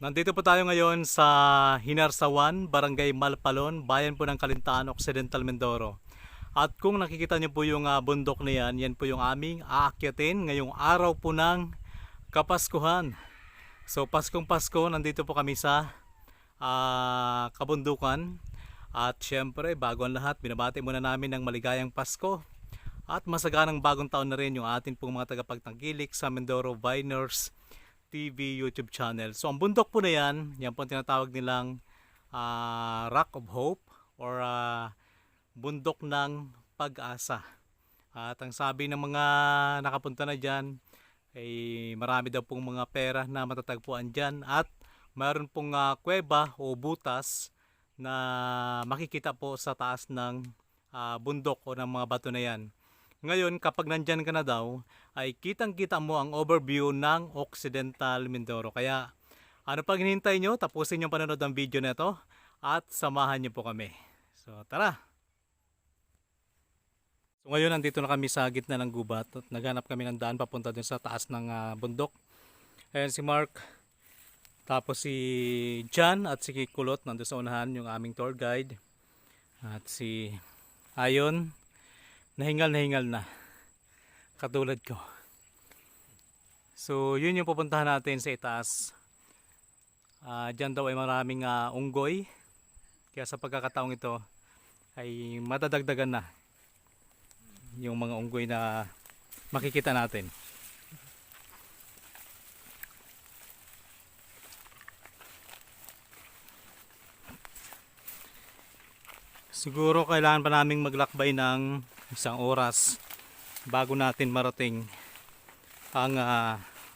Nandito po tayo ngayon sa Hinarsawan, Barangay Malpalon, bayan po ng Calintaan, Occidental Mindoro. At kung nakikita niyo po yung bundok na yan, yan po yung aming aakyatin ngayong araw po ng Kapaskuhan. So Paskong Pasko, nandito po kami sa kabundukan. At syempre, bago ang lahat, binabati muna namin ng maligayang Pasko. At masaganang bagong taon na rin yung atin pong mga tagapagtangkilik sa Mindoro Viners TV YouTube channel. So ang bundok po na yan, yan po ang tinatawag nilang Rock of Hope or bundok ng pag-asa. At ang sabi ng mga nakapunta na dyan, ay marami daw pong mga pera na matatagpuan dyan at mayroon pong kuweba o butas na makikita po sa taas ng bundok o ng mga bato na yan. Ngayon, kapag nandyan ka na daw, ay kitang-kita mo ang overview ng Occidental Mindoro. Kaya, ano pang hinihintay nyo? Tapusin yung panonood ng video na ito at samahan nyo po kami. So, tara! So, ngayon, nandito na kami sa gitna ng gubat at naghanap kami ng daan papunta dun sa taas ng bundok. Ayan si Mark, tapos si John at si Kulot nandun sa unahan, yung aming tour guide. At si Ayon, nahingal na katulad ko. So yun yung pupuntahan natin sa itaas. Dyan daw ay maraming unggoy, kaya sa pagkakataong ito ay madadagdagan na yung mga unggoy na makikita natin. Siguro kailangan pa naming maglakbay ng isang oras bago natin marating ang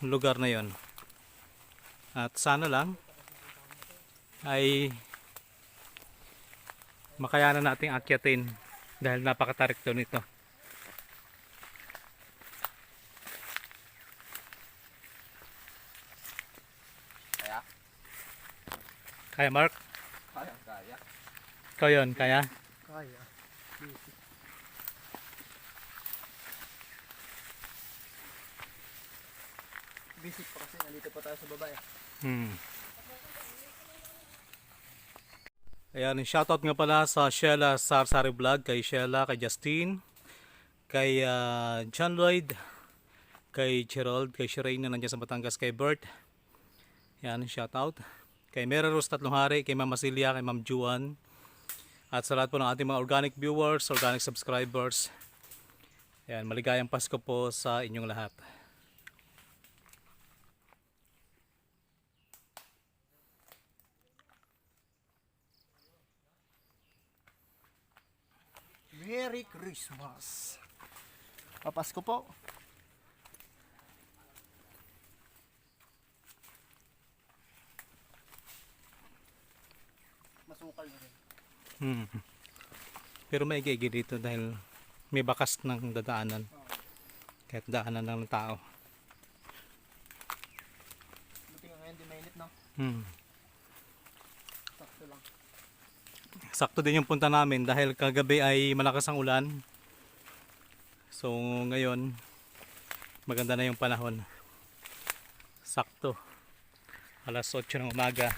lugar na yon. At sana lang ay makayanan nating akyatin dahil napakatarik daw nito. Kaya? Kaya Mark? Kaya. Ikaw yun, kaya? Kaya. Visit pa kasi nandito pa tayo sa baba eh. Ayan, shoutout nga pala sa Sheila Sarsari Vlog, kay Sheila, kay Justine, kay John Lloyd, kay Gerald, kay Shireen na nandiyan sa Batangas, kay Bert. Ayan, shoutout. Kay Mera Rose Tatlong Hari, kay Ma'am Asilia, kay Ma'am Juan. At sa lahat po ng ating mga organic viewers, organic subscribers. Ayan, maligayang Pasko po sa inyong lahat. Merry Christmas! Papasko po. Masukal na rin. Pero may igigi dito dahil may bakas ng dadaanan. Kahit daanan lang ng tao. Buti nga ngayon di mainit no? Sakto lang. Sakto din yung punta namin dahil kagabi ay malakas ang ulan. So ngayon maganda na yung panahon. Sakto. Alas 8 ng umaga.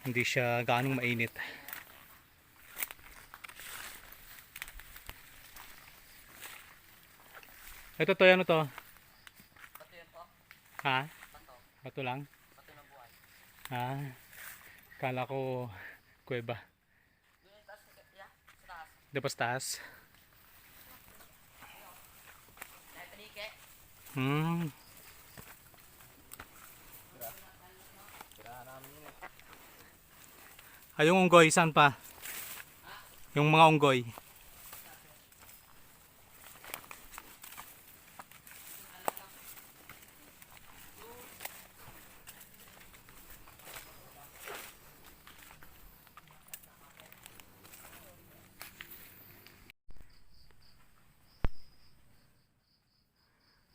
Hindi siya gaanong mainit. Ito to, ano to? Bato yan po? Ha? Bato. Bato lang? Bato ng buhay. Kala ko kuweba. Doon yung taas ya? Sa taas. Di ba sa taas? Dahil tanike. Tira namin yun eh. Ay, yung unggoy, saan pa? Yung mga unggoy.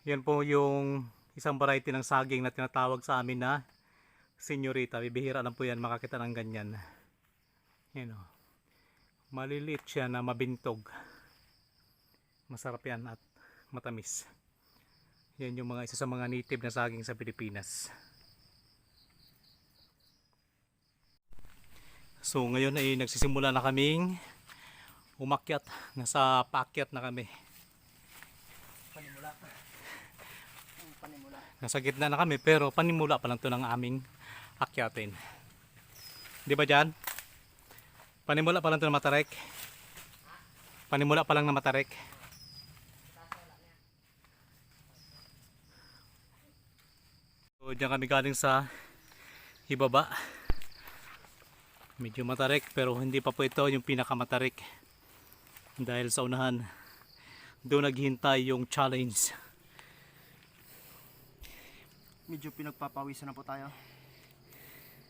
Yan po yung isang variety ng saging na tinatawag sa amin na senyorita. Bibihira lang po yan makakita ng ganyan. Yan o. Maliliit siya na mabintog. Masarap yan at matamis. Yan yung mga isa sa mga native na saging sa Pilipinas. So ngayon ay nagsisimula na kaming umakyat. Nasa paakyat na kami. Panimula. Ang panimula. Nasa gitna na kami pero panimula pa lang to ng aming akyatin. Di ba dyan? Panimula pa lang to na Matarek. Panimula pa lang na Matarek. So dyan kami galing sa ibaba. Medyo Matarek pero hindi pa po ito yung pinakamatarik. Dahil sa unahan doon naghihintay yung challenge. Medyo pinagpapawisan na po tayo.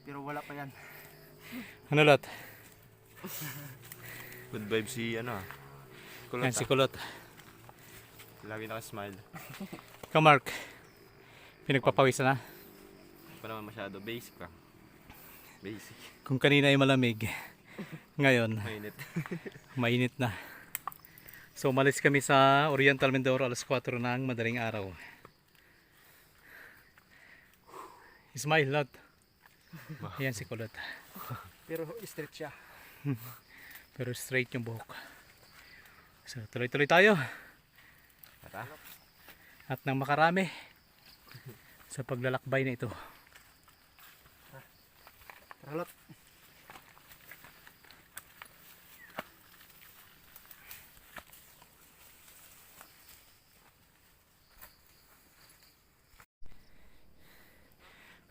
Pero wala pa yan. Ano lot? Good vibe si ano ah. Kulot Yan si Kulot. Lagi naka-smile. Ikaw Mark, pinagpapawisan na. Pa naman masyado. Basic lang. Basic. Kung kanina ay malamig, ngayon Mainit. mainit na. So umalis kami sa Oriental Mindoro alas 4 ng madaling araw. Smile lot. Ayan si Kulot. Pero straight siya. Pero straight yung buhok. So tuloy-tuloy tayo. Tara. At nang makarami sa paglalakbay na ito. Taralot.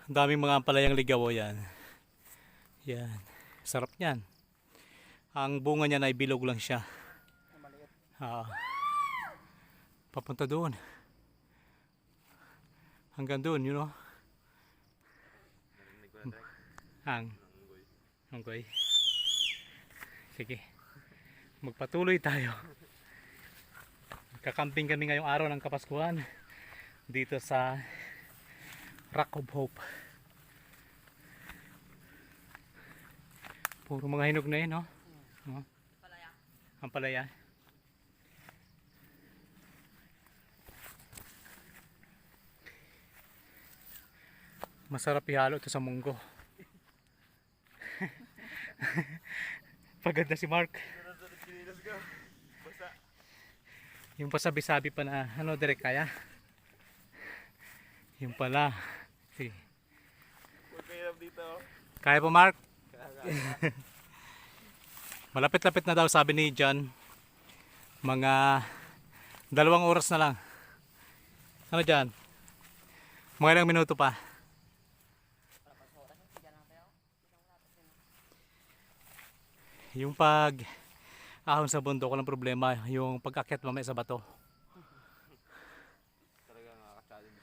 Ang daming mga ampalayang ligaw yan. Yan. Sarap niyan. Ang bunga niya ay bilog lang siya. Maliit. Papunta doon. Hanggang doon, you know. Anggoy. Sige. Magpatuloy tayo. Kakamping kami ngayong araw ng Kapaskuhan dito sa Rock of Hope. Puro mga hinog na yun, no? No? Palaya. Ang palaya. Masarap ihalo ito sa munggo. Pagod na si Mark. Yung pasabi-sabi pa na ano direct kaya. Yung pala. Sige. Kaya po Mark? Malapit-lapit na daw sabi ni John. Mga 2 oras na lang. Ano dyan? Mga ilang minuto pa. Yung pag ahon sa bundok, walang problema. Yung pag-akyat mamaya sa bato. Talaga nakaka-challenge.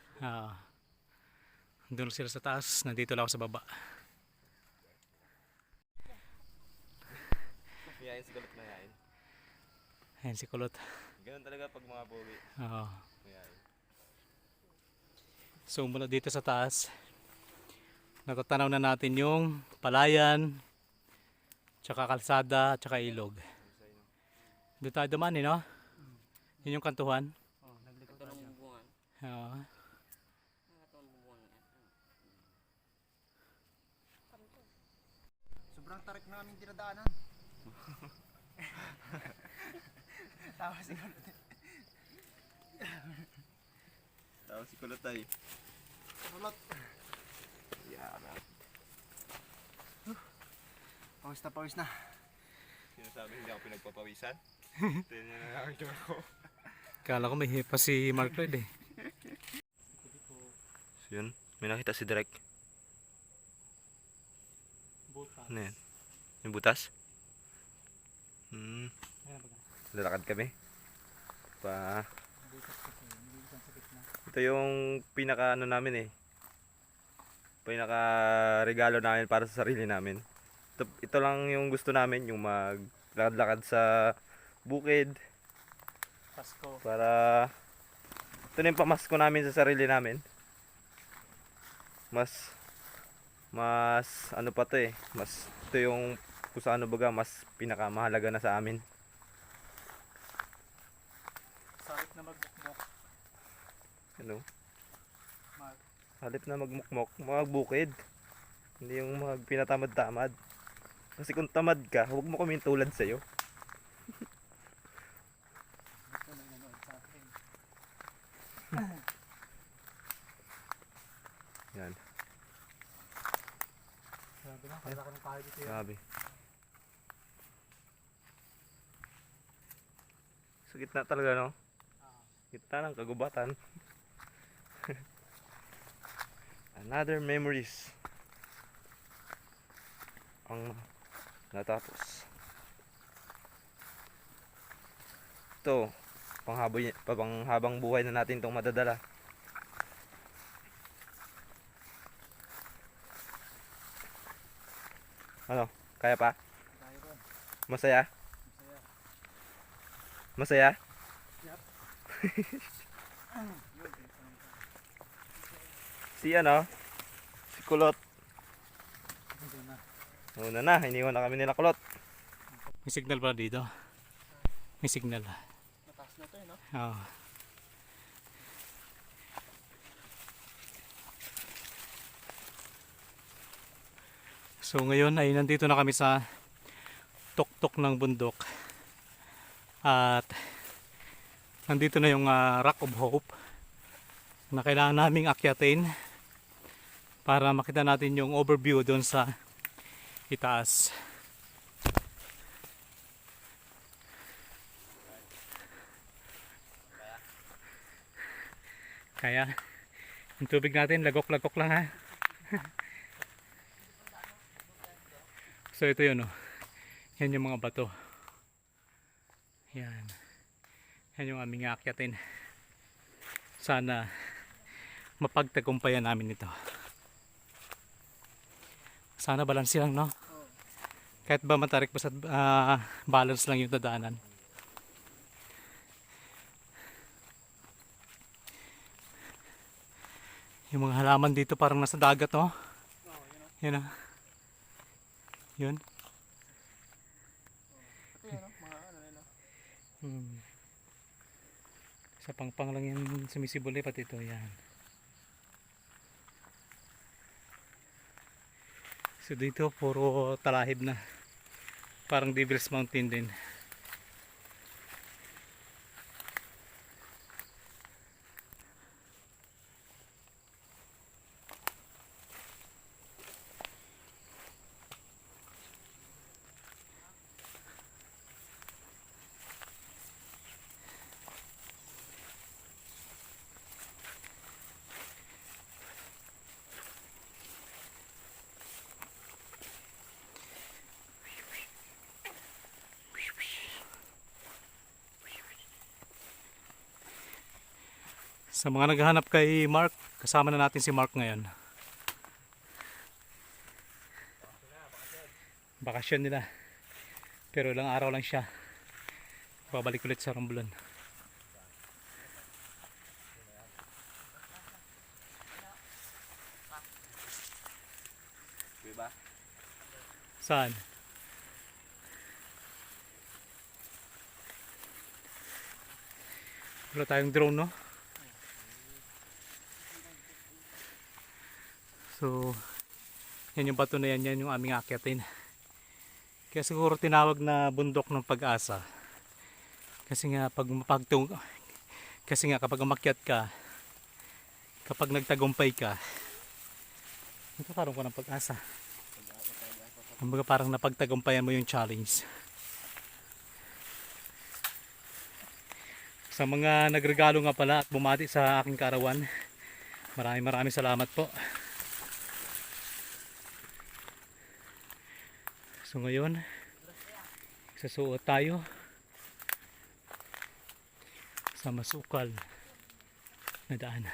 Doon sila sa taas, nandito lang ako sa baba. Yain si Kulot na yain. Ayan si Kulot. Ganun talaga pag mga pogi. Oo. Yain. So mula dito sa taas, nakatanaw na natin yung palayan, tsaka kalsada, tsaka ilog. Doon tayo dumaan eh, no? Yun yung kantuhan. Oh, naglikot Ito na ng siya. bubungan. Oo. Ito ng bubungan. Sobrang tarik na aming dinadaanan. Tawa si Kulot. Tapos si Kulot ay. Taralot. Yara. Pawis na. Sinasabi hindi ako pinagpapawisan. Tignan niya na nakakita ko. Kala ko may hipa si Mark Lloyd eh. So yun, may nakita si Direk. Ano yan? Yung butas? Lalakad kami. Ito yung pinaka ano namin eh. Pinaka regalo namin para sa sarili namin. Ito lang yung gusto namin, yung maglakad-lakad sa bukid. Pasko. Para ito na yung pamasko namin sa sarili namin. Mas ano pa to eh. Mas ito yung kung sa ano baga mas pinakamahalaga na sa amin. Sarap na magbukbok. Ano? Mark. Halip na magmukmok, magbukid. Hindi yung magpinatamad-tamad. Kasi kung tamad ka, huwag mo kaming tulad sa'yo. Yan. Grabe na, kaya ko ng tayo dito yan. Grabe. Sa gitna talaga, no? Gitna ng kagubatan. Another memories ang natapos. Ito, panghabang buhay na natin itong madadala. Ano? Kaya pa? Masaya? Masaya? Si ano? Si Kulot. Una na, iniwan na kami nila Kulot. May signal pala dito. May signal. Mataas na to eh, no? Oo. So ngayon ay nandito na kami sa tuktok ng bundok. At nandito na yung Rock of Hope na kailangan naming akyatin para makita natin yung overview doon sa itaas. Kaya yung tubig natin lagok-lagok lang ha. So ito yun oh. Yan yung mga bato. Yan. Yan yung aming aakyatin. Sana mapagtagumpayan namin ito. Sana balanse lang, no? Kahit ba matarik basta balance lang yung dadaanan. Yung mga halaman dito parang nasa dagat, oh. Yan, oh. Yun. Ito yan, no? Mga ano rin, no? Sa pangpang lang yan sumisibuli pati ito, yan. So dito puro talahib na. Parang Devil's Mountain din. Sa mga naghahanap kay Mark, kasama na natin si Mark ngayon. Bakasyon nila. Pero ilang araw lang siya. Babalik ulit sa Romblon. Diba? Saan? Wala tayong drone, no? So, yan yung bato na yan, yan yung aming akyatin. Kaya siguro tinawag na bundok ng pag-asa. Kasi nga kapag umakyat ka, kapag nagtagumpay ka, nagkakaroon ka ng pag-asa. Kumbaga parang napagtagumpayan mo yung challenge. Sa mga nagregalo nga pala at bumati sa aking karawan, maraming salamat po. So ngayon, sasuot tayo sa masukal na daan.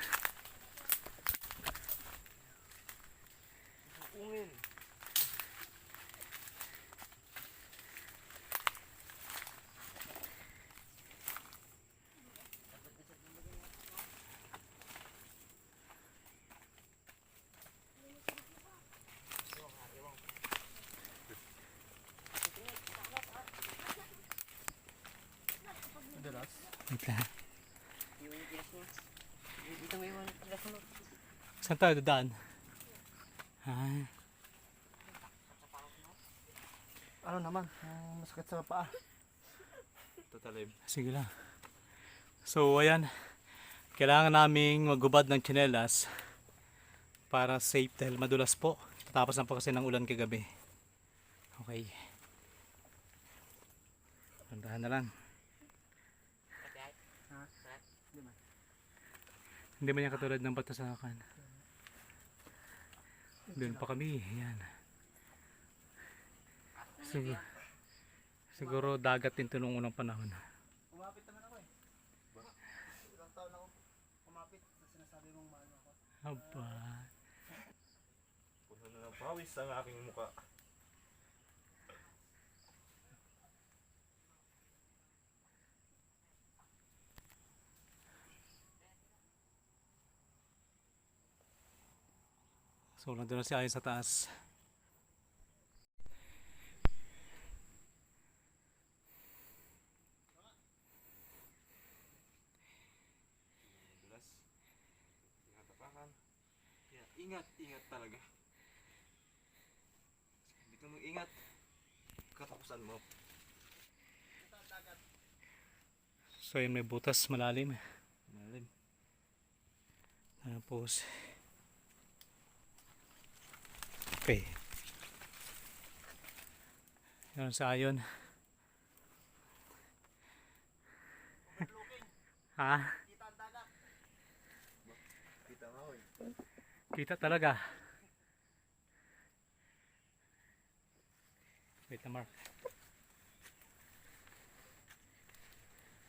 Wait lang. Iwan yung gas niya. Dito may iwan yung gas mo. Saan tayo dadaan? Ah. ano naman, masakit sa paa. Tatalim. Sige lang. So ayan, kailangan naming maghubad ng tsinelas para safe dahil madulas po. Tapos na po kasi ng ulan kagabi. Okay. Tandahan na lang. Hindi man yan katulad ng Batasakan. Doon pa kami. Yan. Siguro dagat din ito nung unang panahon. Kumapit naman ako eh. Ilang taon ako kumapit sa sinasabi mong mahal ako. Aba. Puno na ng pawis ang aking muka. So nandun na si Ayon sa taas. Dulas. Ingat tapakan. Kaya ingat, ingat talaga. Hindi ka mag-ingat. Katapusan mo. So yun, may butas malalim. Malim. Tapos okay. Yan sa Ayon. Ha? Kita nga eh. Kita talaga. Wait na Mark.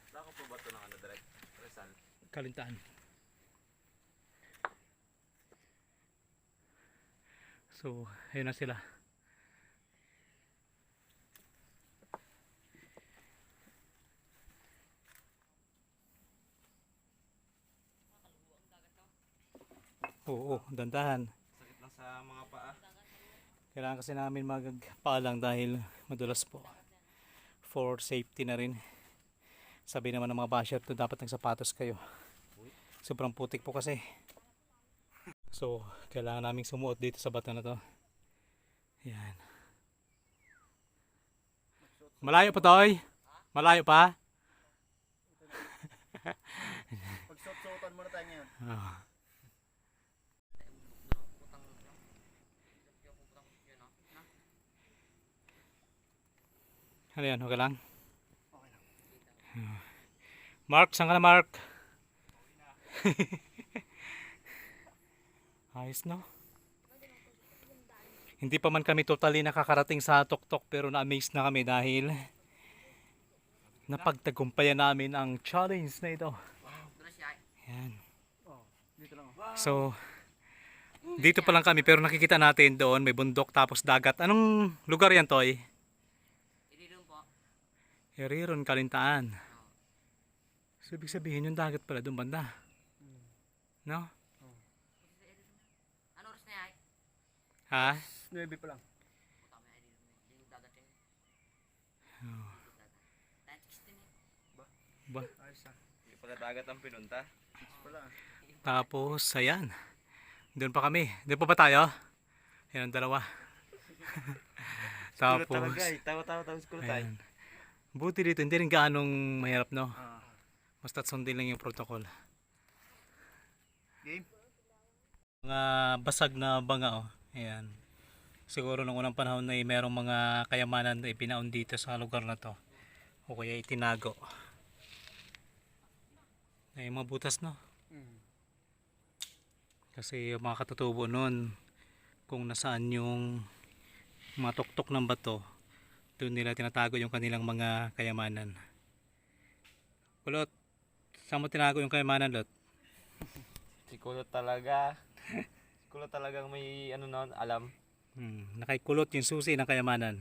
Saan ko ba ito ng ano direct? Rizal. Kalintaan. So, ayun na sila. Oo, dandahan. Sakit lang sa mga paa. Kailangan kasi namin magpaalang dahil madulas po. For safety na rin. Sabi naman ng mga basher to dapat nagsapatos kayo. Sobrang putik po kasi. So, kailangan naming sumuot dito sa bato na to. Yan. Malayo pa toy? Malayo pa? Pagsuot-suotan muna tayo ngayon. Ah. Ano yan? Okay lang? Okay lang. Mark, saan ka na Mark? Ayos no? Hindi pa man kami totally nakakarating sa tuktok pero na-amaze na kami dahil napagtagumpayan namin ang challenge na ito. Yan. Oh, dito lang. Oh. So, dito pa lang kami pero nakikita natin doon may bundok tapos dagat. Anong lugar yan Toy? Irirum po. Heriron, Kalintaan. So, ibig sabihin yung dagat pala doon banda. No? Ano oras na yan? Ha? 9 pa lang. Puta may irirum na. Yung dagat yun. Oh. Dahil 16 eh. Ba? Ayos ah. Hindi pala dagat ang pinunta. Wala. Tapos, ayan. Doon pa kami. Doon pa ba tayo? Yan ang dalawa. Kulot Tapos, talaga eh. Tawa-tawa tapos kulot tayo. ayan. Buti dito, hindi rin gaanong mahirap, no? Ah. Basta't sundin lang yung protocol. Game? Mga basag na banga, oh. Ayan. Siguro nung unang panahon na merong mga kayamanan na ipinaon dito sa lugar na to. O kaya itinago. Ay, mga butas, no? Kasi yung mga katutubo nun, kung nasaan yung mga tuktok ng bato, doon nila tinatago yung kanilang mga kayamanan. Kulot, saan mo tinago yung kayamanan, Lot? Si kulot talaga. Si kulot talagang may ano noon, alam. Nakaikulot yung susi ng kayamanan.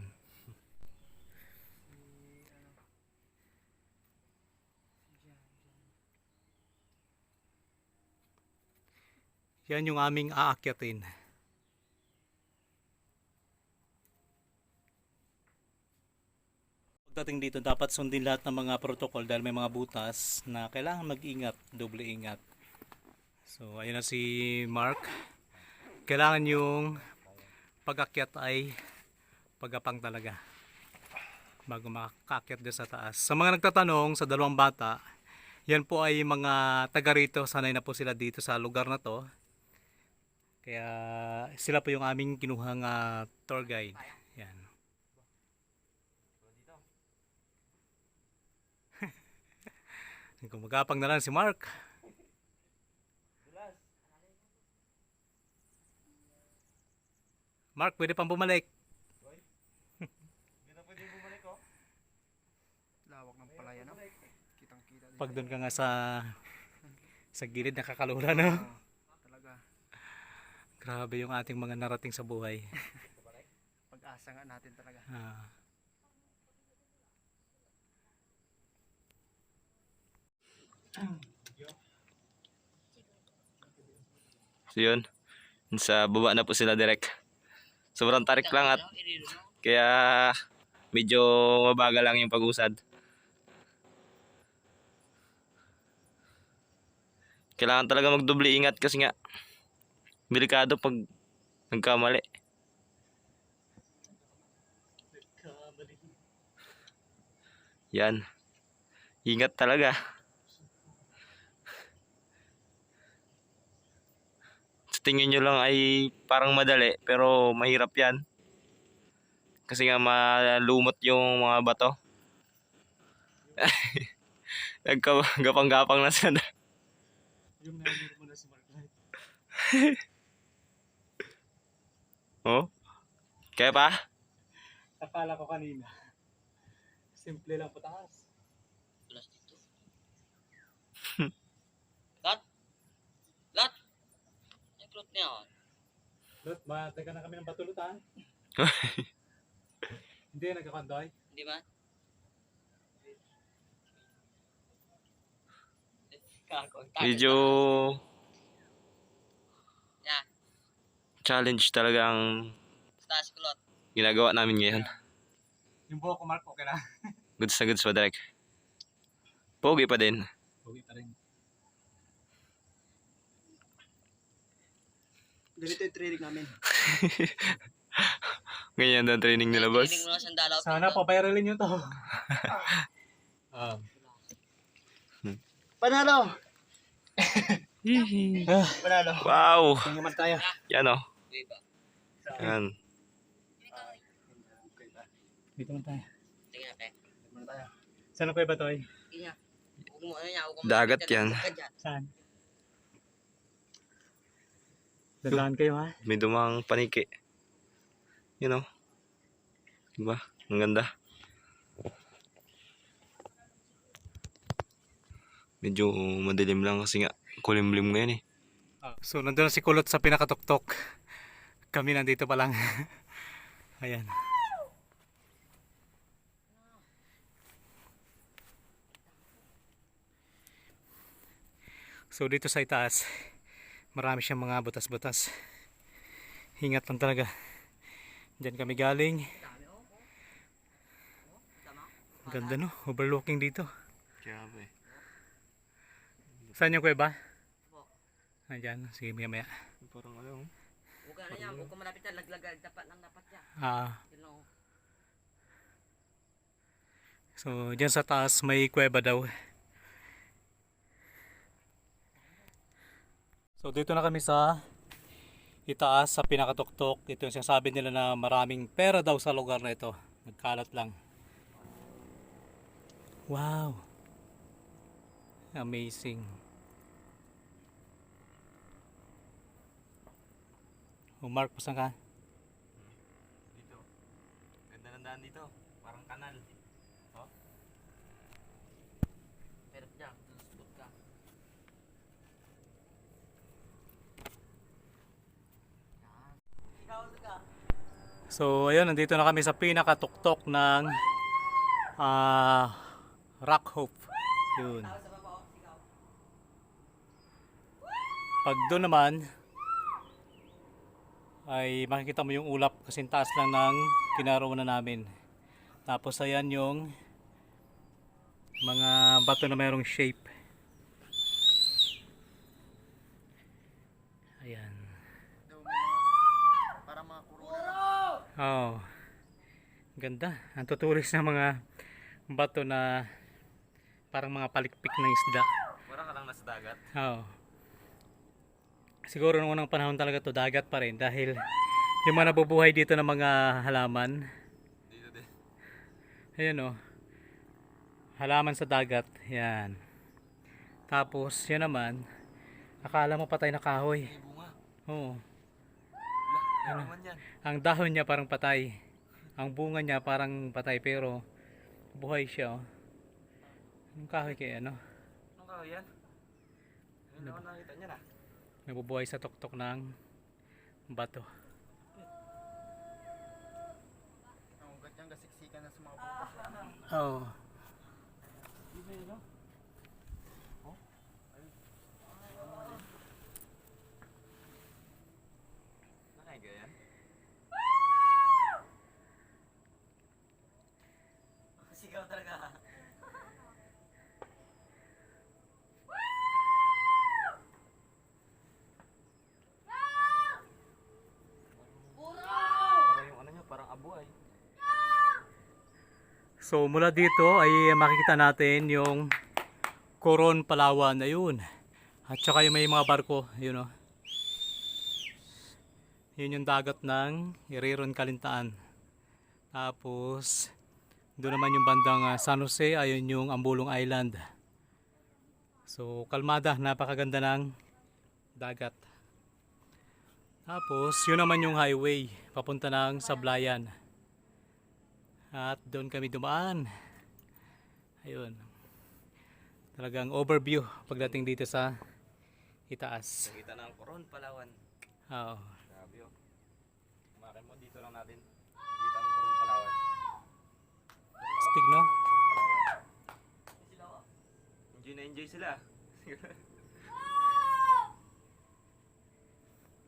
Yan yung aming aakyatin. Pagdating dito, dapat sundin lahat ng mga protocol dahil may mga butas na kailangan mag-ingat, doble ingat. So, ayun na si Mark. Kailangan yung pag-akyat ay pagapang talaga. bago makakakit doon sa taas. Sa mga nagtatanong sa dalawang bata, yan po ay mga taga rito, sanay na po sila dito sa lugar na to. Kaya sila po yung aming kinuhang tour guide. Yan. Gumagapang na lang si Mark. Mark, pwede pang bumalik. Hindi na pwede bumalik oh. Lawak ng palaya, no? Kitang-kita din. Pag doon ka nga sa gilid, nakakalula, no? Talaga. Grabe yung ating mga narating sa buhay. Pag-asa nga natin talaga. Ah. So yun, sa baba na po sila direct. Sobrang tarik lang at kaya medyo mabagal lang yung pag-usad. Kailangan talaga magdoble ingat kasi nga delikado pag nagkamali. Yan. Ingat talaga. Sa tingin nyo lang ay parang madali pero mahirap yan. Kasi nga malumot yung mga bato. Nagkagapang-gapang na sila. Yung naluro mo na si Mark. Oh? Kaya pa? Akala ko kanina. Simple lang pataas. Plus dito. Lot? Lot? Yung plot niya oh. Lot, matay ka na kami ng batulutan. Hindi, nagkakondoy. Hindi ba? Medyo Yeah. challenge talaga ang Taas ko lot. ginagawa namin ngayon. Yung buhok ko, Mark, okay na. Goods na goods pa direct. Pogi pa din. Okay pa rin. Ganito yung training namin. Ganyan ang training nila, boss. Tinig mo na siyang dalaw. Sana papairalin nyo to. Panalo! Panalo. Wow! Tingnan naman tayo. Yan oh. Diba? Yan. Dito man tayo. Tingnan natin. Tingnan naman tayo. Saan ako ba to ay? Tingnan. Huwag mo ano niya. Huwag mo Dagat malapit yan. ka dyan. Saan? Dadaan kayo ha? May dumang paniki. You know. Diba? Ang ganda. Medyo madilim lang kasi nga kulimlim ngayon eh. So nandun na si Kulot sa pinakatuktok. Kami nandito pa lang. Ayan. So dito sa itaas, marami siyang mga butas-butas. Hingat lang talaga. Diyan kami galing. Ganda no, overlooking dito. Kaya ba eh. Saan yung kuweba? Ayan, sige maya maya. Parang ano. Huwag ka na niya. Huwag ka malapit na. Laglagal. Dapat lang dapat niya. Ah, Yun lang. Oh. so diyan sa taas may kuweba daw. So dito na kami sa itaas sa pinakatuktok. Ito yung sinasabi nila na maraming pera daw sa lugar na ito. Nagkalat lang. Wow. Amazing. Oh, Mark, pasan ka? Dito. Ganda ng daan dito. Parang kanal. Oh. Pero dyan. Susugot ka. Yan. Ikaw ka. So ayun, nandito na kami sa pinakatuktok ng Rock Hope. Yun. Tao sa baba. Ikaw. Pag doon naman ay makikita mo yung ulap kasi taas lang ng kinaroonan namin. Tapos ayan yung mga bato na mayroong shape. Ayan. Daw may mga, parang mga corona. Oh. Ganda. Ang tutulis ng mga bato na parang mga palikpik ng isda. Parang ka lang nasa dagat. Oo. Siguro noong unang panahon talaga to dagat pa rin dahil yung mga nabubuhay dito ng mga halaman. Dito din. Ayun oh. Halaman sa dagat. Yan. Tapos yun naman, akala mo patay na kahoy. May bunga. Oo. Ano naman yan? Ang dahon niya parang patay. Ang bunga niya parang patay pero buhay siya oh. Anong kahoy kaya ano? Anong kahoy yan? Ayun ako nakita niya na. Nabubuhay sa tuktok ng bato. Ang ugat niyang gasiksikan na sa mga butas. Oo. Nakaiga yan? Sigaw talaga. Parang yung ano niya, parang abuay. So mula dito ay makikita natin yung Coron, Palawan. Ayun. At saka yung may mga barko. Yun oh. Yun yung dagat ng Iriron, Kalintaan. Tapos doon naman yung bandang San Jose. Ayun yung Ambulong Island. So kalmada. Napakaganda ng dagat. Tapos yun naman yung highway. Papunta ng Sablayan. At doon kami dumaan. Ayun. Talagang overview pagdating dito sa itaas. Nakita ng Coron, Palawan. Oo. Grabe oh. Kumakin mo, dito lang natin. Nakita ang Coron, Palawan. Astig no? Palawan. Enjoy na enjoy sila.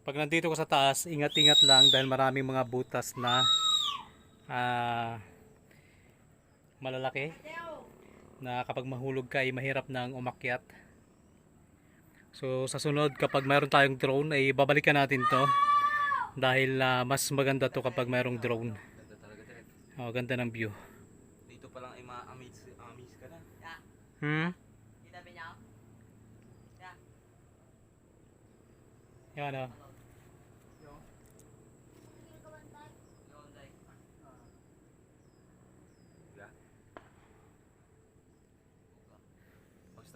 Pag nandito ko sa taas, ingat-ingat lang dahil maraming mga butas na malalaki na kapag mahulog ka ay mahirap nang umakyat. So sa sunod kapag mayroon tayong drone ay babalikan natin to dahil mas maganda to kapag mayroong drone. Ganda talaga direct. Oh, ganda ng view. Dito pa lang ay ma-amaze ka na. Hmm? Kita ba niya? Ya. Yan oh. Yun, day.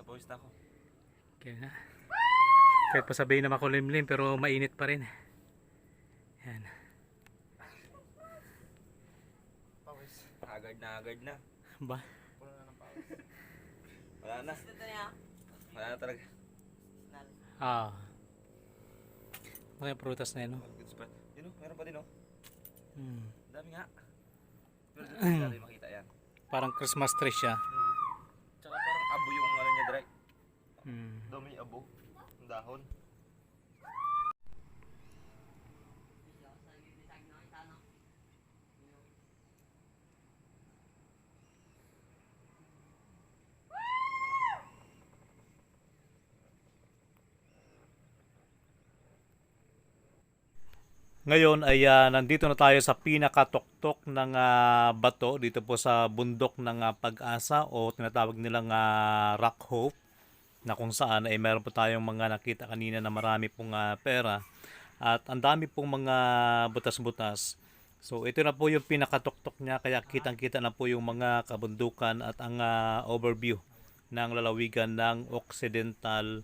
Pawis na ako. Kaya nga. Kahit pa sabihin na makulimlim pero mainit pa rin. Yan. Pawis. Haggard na. Ba? Puno na ng pawis. Wala na. Ito niya. Wala na talaga. Ah. Mga prutas na yun. No? Good spot. Yun oh, meron pa din oh. Hmm. Dami nga. Pero dito hindi natin makita yan. Parang Christmas tree siya. Tsaka parang abo yung ano niya direct. Hmm. Dami abo. Ang dahon. Ngayon ay nandito na tayo sa pinakatuktok ng bato dito po sa bundok ng Pag-asa o tinatawag nilang Rock Hope na kung saan ay meron po tayong mga nakita kanina na marami pong pera at ang dami pong mga butas-butas. So ito na po yung pinakatuktok niya kaya kitang-kita na po yung mga kabundukan at ang overview ng lalawigan ng Occidental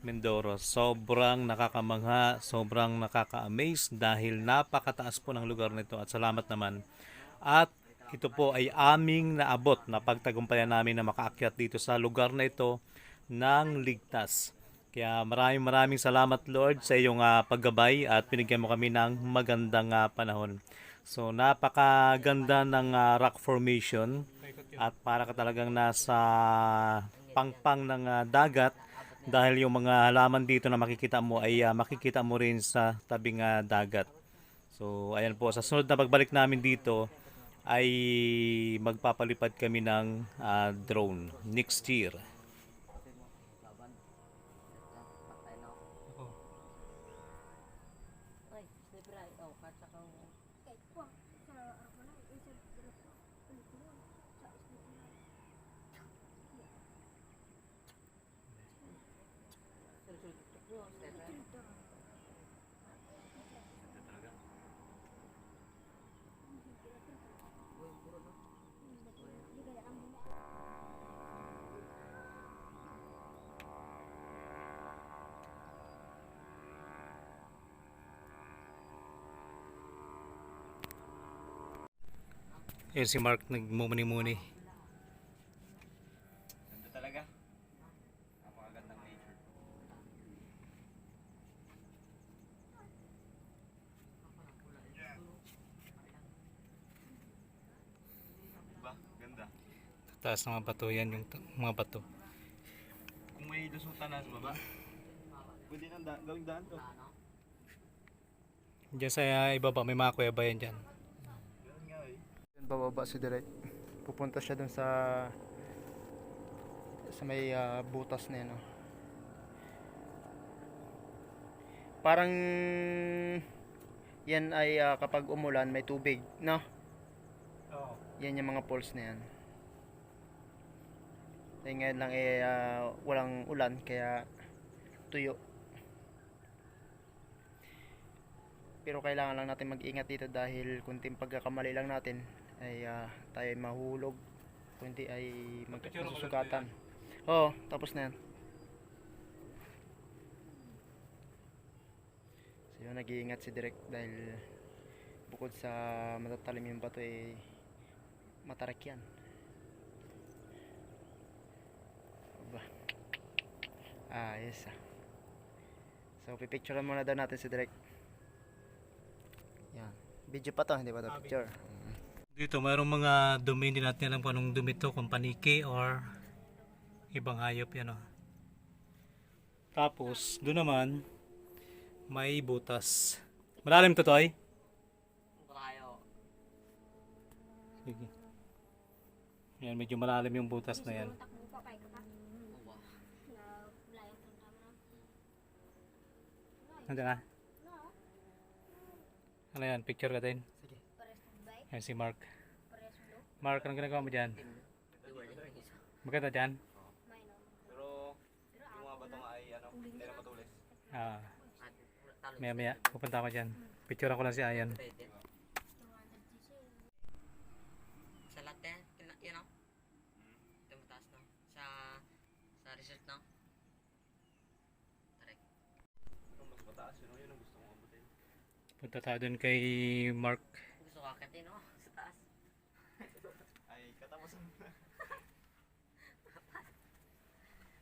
Mindoro. Sobrang nakakamangha, sobrang nakaka-amaze dahil napakataas po ng lugar nito at salamat naman. At ito po ay aming naabot na pagtagumpayan namin na makaakyat dito sa lugar na ito ng ligtas. Kaya maraming salamat Lord sa iyong paggabay at pinigyan mo kami ng magandang panahon. So napakaganda ng rock formation at para ka talagang nasa pangpang ng dagat. Dahil yung mga halaman dito na makikita mo ay makikita mo rin sa tabing dagat. So ayan po, sa sunod na pagbalik namin dito ay magpapalipad kami ng drone next year. Ay, libre. Oh, kata kang... Ayun si Mark nagmumuni-muni. Ganda talaga. Napakagandang nature. Diba? Ganda. Taas ng mga bato yan, yung mga bato. Kung may lusutan na sa baba, pwede nang gawing daan to. Diyan sa ibaba may mga kuweba yan dyan. Ganun nga eh. Bababa si Direk. Pupunta siya dun sa may butas na yan. Oh. Parang yan ay kapag umulan may tubig, no? Oo. Yan yung mga falls na yan. Eh, ngayon lang walang ulan kaya tuyo. Pero kailangan lang natin mag-ingat dito dahil kunting pagkakamali lang natin ay tayo ay mahulog, kundi ay magsusugatan. Oo, tapos na yan. So yun, nag-iingat si Direk dahil bukod sa matatalim yung bato ay matarik yan. Aba. Yes. So pipicturean muna daw natin si Direk. Yan. Video pa to, hindi pa to picture. Dito mayroong mga dumi, hindi natin alam kung anong dumi to, kung paniki or ibang hayop yan. Oh. Tapos doon naman may butas. Malalim to, Toy? Tayo. Sige. Yan, medyo malalim yung butas na yan. Nandiyan na? Ano yan? Picture ka din? Sige. Yan si Mark. Mark, anong ginagawa mo dyan? Maganda dyan? Pero yung mga bato nga ay hindi na matulis. Ah, maya pupunta ako dyan. Picture ko lang si Ayan. Sa latte, yan o. Ito mataas no. Sa resort no. Tarik. Pero mas mataas yun ang gusto kong abutin. Punta tayo dun kay Mark. Gusto ko akitin no. Sa taas. Ay, katapusan.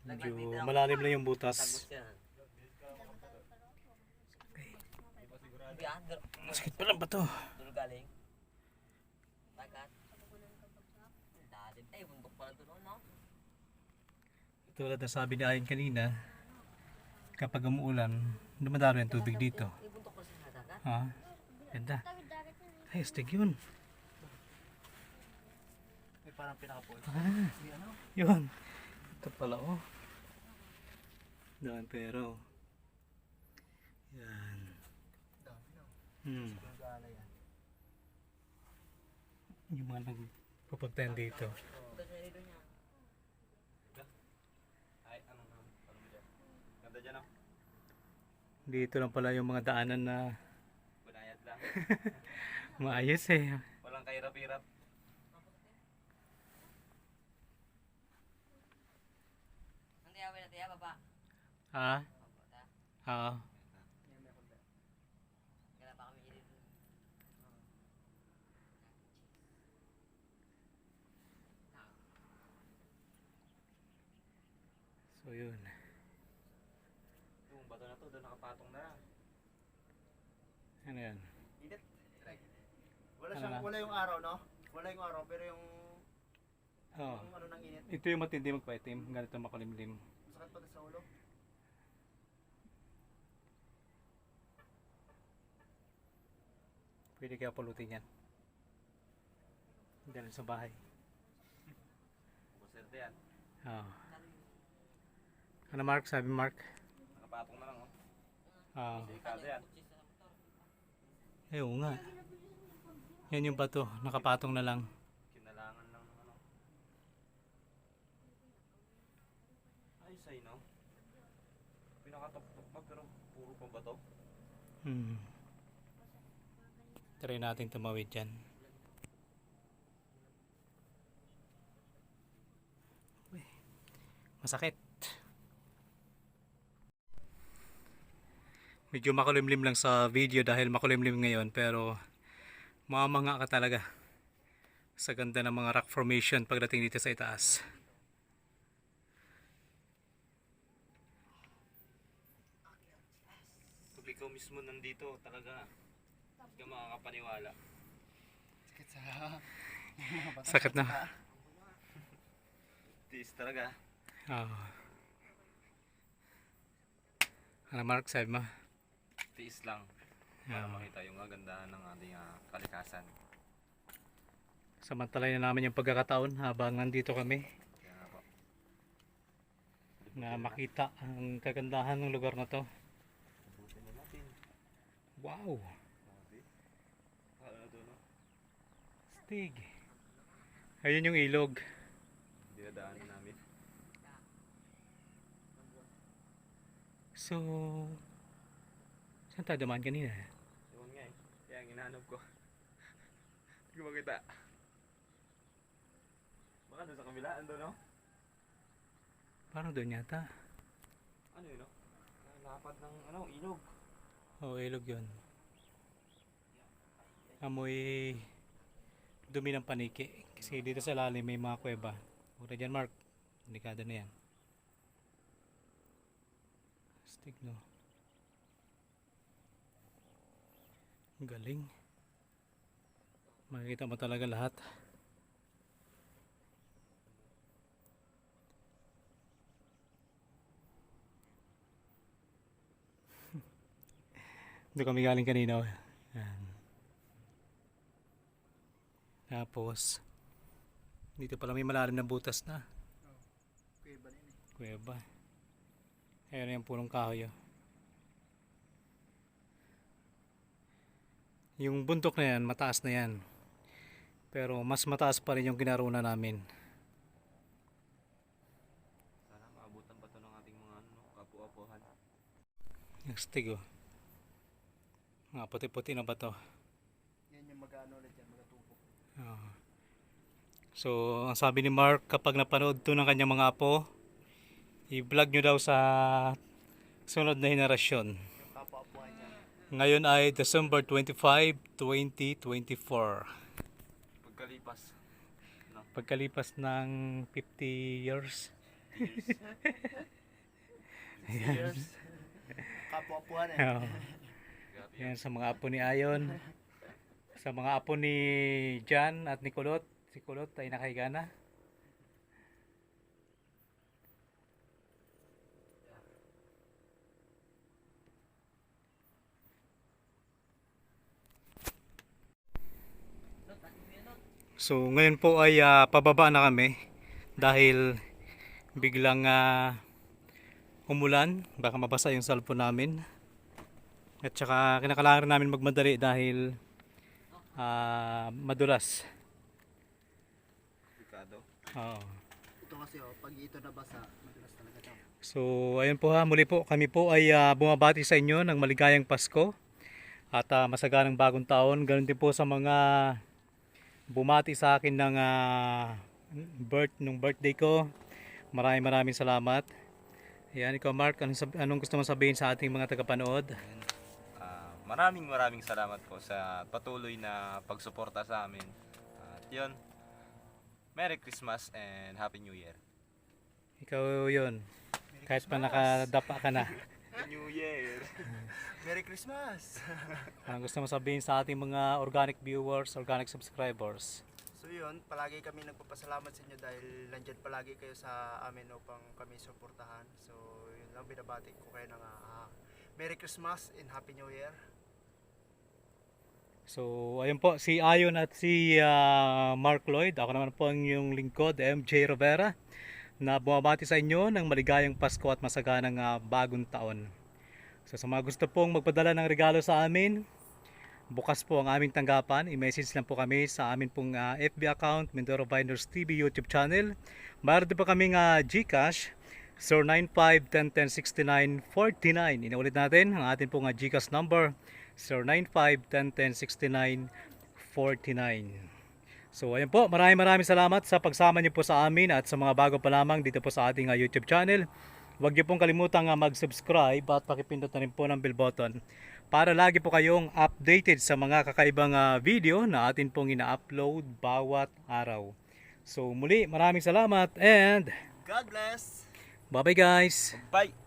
Medyo malalim lang yung butas. Tagos yan. Hindi ah. Masakit pa lang ba to? Dulo galing. Tagat. Dalim. Bundok pala doon no. Tulad na sabi ni Ayan kanina, kapag umuulan, dumadalo yung tubig dito. Bundok pala sa dagat. Ha? Ganda. Ay, astig yun. May parang pinaka-falls. Ah, yun. Ito pala, oh. Daan pero. Yan. Dami na. Hmm. Gala yan. Yung mga nagpupuntahan dito. Doon sa nido niya. Ay, anong mo dyan? Ganda dyan oh. Dito lang pala yung mga daanan na Bunayad lang. maayos eh. Walang kahirap-hirap. Hindi awin natin ya baba. Ha? Baba. Oo. Kaya pa kami dito. So yun. Yung bato na to, doon nakapatong na. Ano yan? Init. Wala yung araw, no? Wala yung araw, pero yung Oo. ano ng init. Ito yung matindi magpaitim. Ganito makulimlim. Masakit pa sa ulo. Pwede kaya pulutin yan. Dahil sa bahay. Buserte yan. Oo. Ano Mark? Sabi Mark? Nakapatong na lang oh. Oo. Delikado yan. Eh, oo nga. Yan yung bato. Nakapatong na lang. Kinalangan lang ng ano. Ay, say no? Pinakatok-tok pa pero puro pa bato. Hmm. Try natin tumawid dyan. Uy, masakit. Medyo makulimlim lang sa video dahil makulimlim ngayon pero mamanga ka talaga Sa ganda ng mga rock formation pagdating dito sa itaas. Pag ikaw mismo nandito, talaga hindi ka makakapaniwala. Sakit sa mga bata. Sakit na. Tiis talaga. Oo. Ano Mark, sabi mo? Tiis lang. Para Oo. makita yung kagandahan ng ating kalikasan. Samantalayan na namin yung pagkakataon habang nandito kami Kaya nga po. na makita ang kagandahan ng lugar na to. Buti na natin. Wow! Grabe. Ano na to, no? Stig! Ayun yung ilog. Dinadaanan namin. So, saan tayo dumaan kanina? Ewan nga eh. Kaya ang hinahanap ko. Hindi ko makita. Baka doon sa kabila, ando no? Parang doon yata. Ano yun no? Lapad ng ilog. Oo, ilog yun. Amoy dumi ng paniki. Kasi dito sa lalim may mga kuweba. Huwag na dyan Mark. Delikado na yan. Stig no. Ang galing. Makikita mo talaga lahat. Doon kami galing kanina. Yan. Tapos, dito pala may malalim na butas na. Kuweba na yun eh. Kuweba. Ayan na yung punong kahoy. Oh. Yung bundok na yan, mataas na yan. Pero mas mataas pa rin yung kinaruna namin. Sana maabutan pa to ng ating mga kapu-apuhan. Yung stig oh. Mga puti-puti na ba to? Yan yung mag-ano ulit yan, mag-atubok. Oo. So, ang sabi ni Mark, kapag napanood to ng kanyang mga apo, i-vlog nyo daw sa sunod na henerasyon. Yung kapwa-apuhan niya. Ngayon ay December 25, 2024. Pagkalipas. No? Pagkalipas ng 50 years. Years. Kapwa-apuhan eh. Oo. Yan sa mga apo ni Ayon. Sa mga apo ni Jan at ni Kulot. Si Kulot ay nakahiga na. So ngayon po ay pababa na kami dahil biglang umulan, baka mabasa yung cellphone namin. At saka kinakailangan rin namin magmadali dahil madulas. Delikado. Oo. Ito kasi pag ito nabasa, madulas talaga ito. So ayun po muli po kami po ay bumabati sa inyo ng maligayang Pasko at masaganang bagong taon. Ganun din po sa mga bumati sa akin ng nung birthday ko. Maraming salamat. Ayan, ikaw Mark, anong gusto mo sabihin sa ating mga tagapanood? Maraming salamat po sa patuloy na pagsuporta sa amin. At yun, Merry Christmas and Happy New Year. Ikaw yun, kahit pa nakadapa ka na. New Year! Merry Christmas! Anong gusto mo sabihin sa ating mga organic viewers, organic subscribers? So yun, palagi kami nagpapasalamat sa inyo dahil nandyan palagi kayo sa amin upang kami suportahan. So yun lang, binabati ko kayo ng Merry Christmas and Happy New Year. So ayun po, si Ayon at si Mark Lloyd. Ako naman po ang inyong lingkod, MJ Rivera, na bumabati sa inyo ng maligayang Pasko at masaganang bagong taon. So sa mga gusto pong magpadala ng regalo sa amin, bukas po ang aming tanggapan. I-message lang po kami sa amin pong FB account, Mindoro Viners TV YouTube channel. Mayroon din po kaming GCash, 095-1010-6949. Inaulit natin ang ating pong GCash number, 095-1010-6949. So ayan po, maraming salamat sa pagsama niyo po sa amin at sa mga bago pa lamang dito po sa ating YouTube channel. Huwag niyo pong kalimutang mag-subscribe at pakipindot na rin po ng bell button para lagi po kayong updated sa mga kakaibang video na atin pong ina-upload bawat araw. So muli, maraming salamat and God bless! bye bye guys! Bye!